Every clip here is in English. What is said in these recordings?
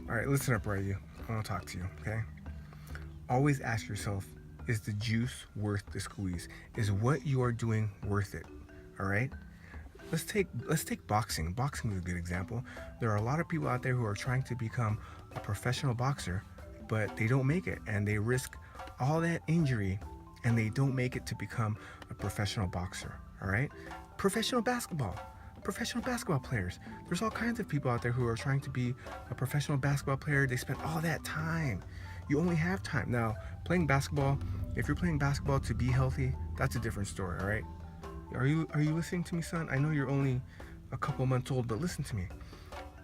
All right, listen up, right? I want to talk to you, okay? Always ask yourself, is the juice worth the squeeze? Is what you are doing worth it? All right? Let's take boxing. Boxing is a good example. There are a lot of people out there who are trying to become a professional boxer, but they don't make it, and they risk all that injury, and they don't make it to become a professional boxer. All right? Professional basketball. Professional basketball players. There's all kinds of people out there who are trying to be a professional basketball player. They spend all that time. You only have time. Now, playing basketball, if you're playing basketball to be healthy, that's a different story, all right? Are you listening to me, son? I know you're only a couple months old, but listen to me.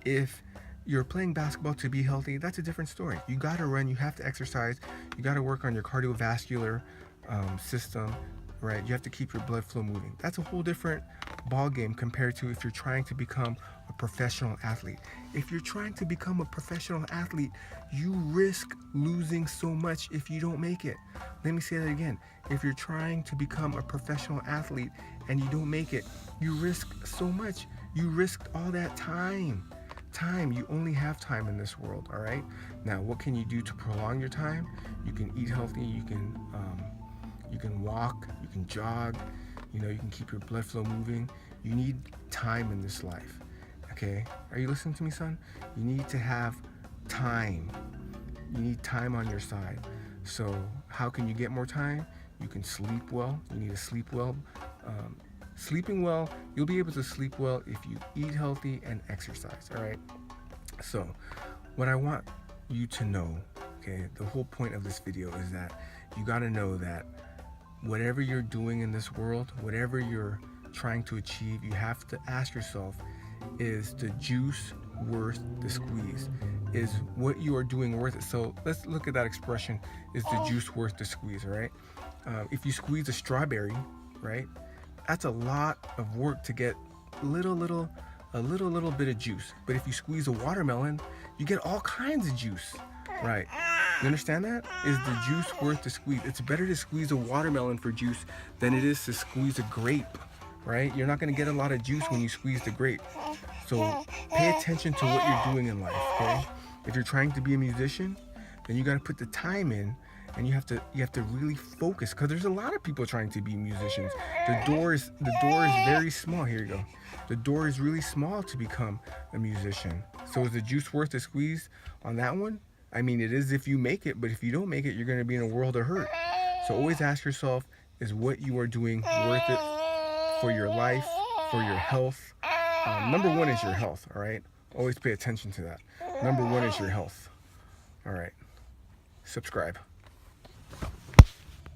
If you're playing basketball to be healthy, that's a different story. You got to run, you have to exercise, you got to work on your cardiovascular system, right? You have to keep your blood flow moving. That's a whole different ball game compared to if you're trying to become a professional athlete. If you're trying to become a professional athlete, you risk losing so much if you don't make it. Let me say that again. If you're trying to become a professional athlete and you don't make it, you risk so much. You risked all that time. You only have time in this world, all right? Now, what can you do to prolong your time? You can eat healthy, you can walk, you can jog, you can keep your blood flow moving. You need time in this life, okay? Are you listening to me, son? You need to have time. You need time on your side. So how can you get more time? You can sleep well. You need to sleep well. Sleeping well, you'll be able to sleep well if you eat healthy and exercise, all right? So what I want you to know, okay, the whole point of this video is that you got to know that whatever you're doing in this world, whatever you're trying to achieve, you have to ask yourself, is the juice worth the squeeze? Is what you are doing worth it? So let's look at that expression, is the juice worth the squeeze, all right? If you squeeze a strawberry, right, that's a lot of work to get a little bit of juice. But if you squeeze a watermelon, you get all kinds of juice, right? You understand that? Is the juice worth the squeeze? It's better to squeeze a watermelon for juice than it is to squeeze a grape, right? You're not going to get a lot of juice when you squeeze the grape. So pay attention to what you're doing in life, okay? If you're trying to be a musician, then you got to put the time in, and you have to really focus, because there's a lot of people trying to be musicians. The door is very small. Here you go. The door is really small to become a musician. So is the juice worth the squeeze on that one? I mean, it is if you make it, but if you don't make it, you're going to be in a world of hurt. So always ask yourself, is what you are doing worth it for your life, for your health? Number one is your health, all right? Always pay attention to that. Number one is your health. All right. Subscribe.